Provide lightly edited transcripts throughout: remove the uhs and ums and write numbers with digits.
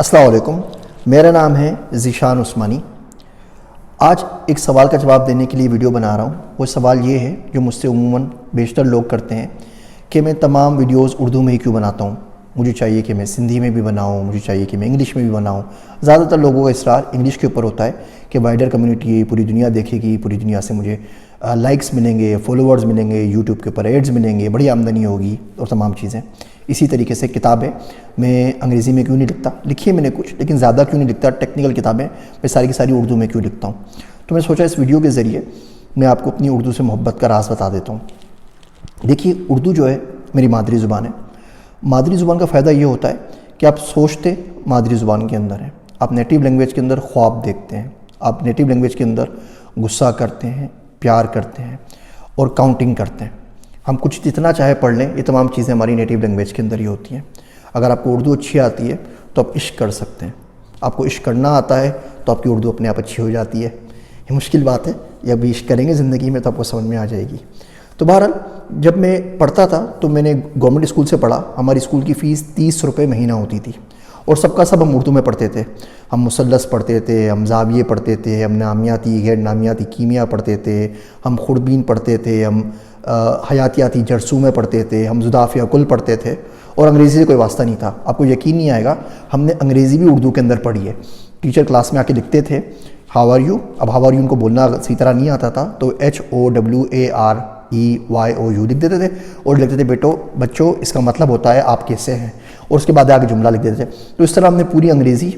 السلام علیکم، میرا نام ہے ذیشان عثمانی۔ آج ایک سوال کا جواب دینے کے لیے ویڈیو بنا رہا ہوں۔ وہ سوال یہ ہے جو مجھ سے عموماً بیشتر لوگ کرتے ہیں کہ میں تمام ویڈیوز اردو میں ہی کیوں بناتا ہوں، مجھے چاہیے کہ میں سندھی میں بھی بناؤں، مجھے چاہیے کہ میں انگلش میں بھی بناؤں۔ زیادہ تر لوگوں کا اصرار انگلش کے اوپر ہوتا ہے کہ وائڈر کمیونٹی پوری دنیا دیکھے گی، پوری دنیا سے مجھے لائکس ملیں گے، فالوورز ملیں گے، یوٹیوب کے اوپر ایڈز ملیں گے، بڑی آمدنی ہوگی اور تمام چیزیں۔ اسی طریقے سے کتابیں میں انگریزی میں کیوں نہیں لکھتا، لکھی ہے میں نے کچھ، لیکن زیادہ کیوں نہیں لکھتا، ٹیکنیکل کتابیں میں ساری کی ساری اردو میں کیوں لکھتا ہوں۔ تو میں سوچا اس ویڈیو کے ذریعے میں آپ کو اپنی اردو سے محبت کا راز بتا دیتا ہوں۔ دیکھیے، اردو جو ہے میری مادری زبان ہے۔ مادری زبان کا فائدہ یہ ہوتا ہے کہ آپ سوچتے مادری زبان کے اندر ہیں، آپ نیٹیو لینگویج کے اندر خواب دیکھتے ہیں، آپ نیٹیو لینگویج کے اندر غصہ کرتے ہیں، پیار کرتے ہیں اور کاؤنٹنگ کرتے ہیں۔ ہم کچھ جتنا چاہے پڑھ لیں، یہ تمام چیزیں ہماری نیٹیو لینگویج کے اندر ہی ہوتی ہیں۔ اگر آپ کو اردو اچھی آتی ہے تو آپ عشق کر سکتے ہیں، آپ کو عشق کرنا آتا ہے تو آپ کی اردو اپنے آپ اچھی ہو جاتی ہے۔ یہ مشکل بات ہے، یہ ابھی عشق کریں گے زندگی میں تو آپ کو سمجھ میں آ جائے گی۔ تو بہرحال جب میں پڑھتا تھا تو میں نے گورنمنٹ اسکول سے پڑھا۔ ہماری اسکول کی فیس 30 روپے مہینہ ہوتی تھی اور سب کا سب ہم اردو میں پڑھتے تھے۔ ہم مثلث پڑھتے تھے، ہم زاویے پڑھتے تھے، ہم نامیاتی غیر نامیاتی کیمیا پڑھتے تھے، ہم خوردبین پڑھتے تھے، ہم حیاتیاتی جرثومے پڑھتے تھے، ہم ضدافیہ کل پڑھتے تھے اور انگریزی سے کوئی واسطہ نہیں تھا۔ آپ کو یقین نہیں آئے گا، ہم نے انگریزی بھی اردو کے اندر پڑھی ہے۔ ٹیچر کلاس میں آ کے لکھتے تھے ہاؤ آر یو، اب ہاؤ آر یو ان کو بولنا صحیح طرح نہیں آتا تھا تو HOWAREYOU لکھ دیتے تھے اور لکھتے تھے بچوں اس کا مطلب ہوتا ہے آپ کیسے ہیں، اور اس کے بعد آگے جملہ لکھ دیتے تھے۔ تو اس طرح ہم نے پوری انگریزی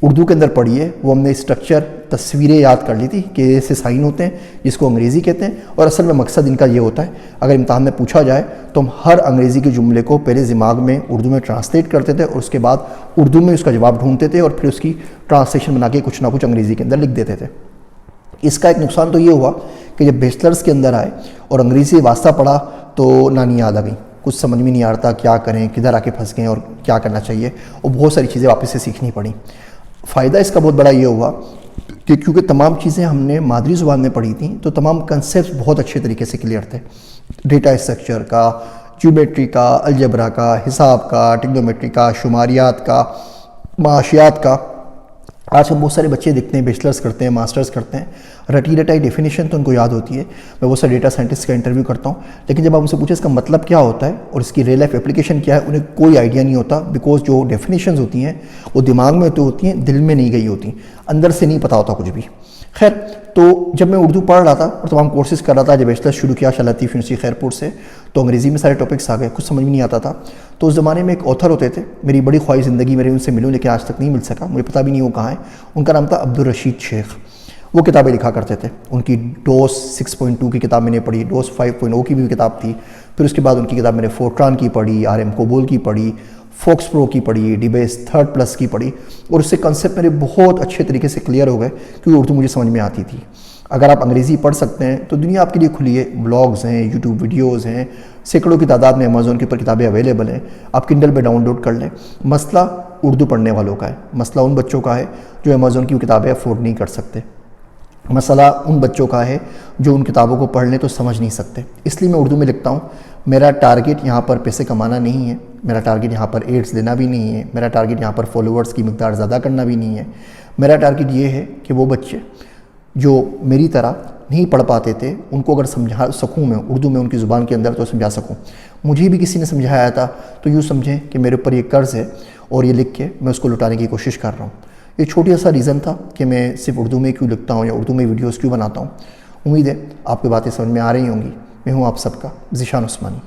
اردو کے اندر پڑھی ہے۔ وہ ہم نے اسٹرکچر تصویریں یاد کر لی تھی کہ ایسے سائن ہوتے ہیں جس کو انگریزی کہتے ہیں، اور اصل میں مقصد ان کا یہ ہوتا ہے اگر امتحان میں پوچھا جائے تو ہم ہر انگریزی کے جملے کو پہلے دماغ میں اردو میں ٹرانسلیٹ کرتے تھے اور اس کے بعد اردو میں اس کا جواب ڈھونڈتے تھے اور پھر اس کی ٹرانسلیشن بنا کے کچھ نہ کچھ انگریزی کے اندر لکھ دیتے تھے۔ اس کا ایک نقصان تو یہ ہوا کہ جب بیچلرز کے اندر آئے اور انگریزی واسطہ پڑھا تو نانی یاد آ گئی، کچھ سمجھ میں نہیں آ رہا کیا کریں، کدھر آ کے پھنس گئے اور کیا کرنا چاہیے، اور بہت ساری چیزیں واپس سے سیکھنی پڑیں۔ فائدہ اس کا بہت بڑا یہ ہوا کہ کیونکہ تمام چیزیں ہم نے مادری زبان میں پڑھی تھیں تو تمام کنسیپٹس بہت اچھے طریقے سے کلیئر تھے۔ ڈیٹا اسٹرکچر کا، جیومیٹری کا، الجبرا کا، حساب کا، ٹریگنومیٹری کا، شماریات کا، معاشیات کا۔ آج ہم بہت سارے بچے دیکھتے ہیں بیچلرز کرتے ہیں، ماسٹرز کرتے ہیں، رٹی رٹائی ڈیفینیشن تو ان کو یاد ہوتی ہے۔ میں بہت سارے ڈیٹا سائنٹسٹ کا انٹرویو کرتا ہوں، لیکن جب آپ ان سے پوچھیں اس کا مطلب کیا ہوتا ہے اور اس کی ریئل لائف اپلیکیشن کیا ہے، انہیں کوئی آئیڈیا نہیں ہوتا، بیکاز جو ڈیفینیشنز ہوتی ہیں وہ دماغ میں تو ہوتی ہیں، دل میں نہیں گئی ہوتی، اندر سے نہیں پتہ ہوتا کچھ بھی۔ خیر، تو جب میں اردو پڑھ رہا تھا اور تمام کورسز کر رہا تھا، جب بیچلر شروع کیا شاہ لطیف یونیورسٹی خیرپور سے، تو انگریزی میں سارے ٹاپکس آ گئے، کچھ سمجھ میں نہیں آتا تھا۔ تو اس زمانے میں ایک آتھر ہوتے تھے، میری بڑی خواہش زندگی میں رہی ان سے ملوں، لیکن آج تک نہیں مل سکا، مجھے پتہ بھی نہیں وہ کہاں ہے۔ ان کا نام تھا عبدالرشید شیخ۔ وہ کتابیں لکھا کرتے تھے، ان کی ڈوس 6.2 کی کتاب میں نے پڑھی، ڈوس 5.0 کی بھی کتاب تھی، پھر اس کے بعد ان کی کتاب میں نے فورٹران کی پڑھی، RM کوبول کی پڑھی، فوکس پرو کی پڑھی، ڈیبیس 3+ کی پڑھی، اور اس سے کنسیپٹ میرے بہت اچھے طریقے سے کلیئر ہو گئے کیونکہ اردو مجھے سمجھ میں آتی تھی۔ اگر آپ انگریزی پڑھ سکتے ہیں تو دنیا آپ کے لیے کھلی ہے، بلاگز ہیں، یوٹیوب ویڈیوز ہیں، سینکڑوں کی تعداد میں امیزون کے اوپر کتابیں اویلیبل ہیں، آپ کنڈل پہ ڈاؤن لوڈ کر لیں۔ مسئلہ اردو پڑھنے والوں کا ہے، مسئلہ ان بچوں کا ہے جو امیزون کی کتابیں افورڈ نہیں کر سکتے، مسئلہ ان بچوں کا ہے جو ان کتابوں کو پڑھ لیں تو سمجھ نہیں سکتے۔ اس لیے میں اردو میں لکھتا ہوں۔ میرا ٹارگٹ یہاں پر پیسے کمانا نہیں ہے، میرا ٹارگٹ یہاں پر ایڈز لینا بھی نہیں ہے، میرا ٹارگٹ یہاں پر فالوورز کی مقدار زیادہ کرنا بھی نہیں ہے۔ میرا ٹارگٹ یہ ہے کہ وہ بچے جو میری طرح نہیں پڑھ پاتے تھے ان کو اگر سمجھا سکوں میں اردو میں ان کی زبان کے اندر تو سمجھا سکوں۔ مجھے بھی کسی نے سمجھایا تھا تو یوں سمجھیں کہ میرے اوپر یہ قرض ہے اور یہ لکھ کے میں اس کو لوٹانے کی کوشش کر رہا ہوں۔ یہ چھوٹی سا ریزن تھا کہ میں صرف اردو میں کیوں لکھتا ہوں یا اردو میں ویڈیوز کیوں بناتا ہوں۔ امید ہے آپ کی باتیں سمجھ میں آ رہی ہوں گی۔ میں ہوں آپ سب کا ذیشان عثمانی۔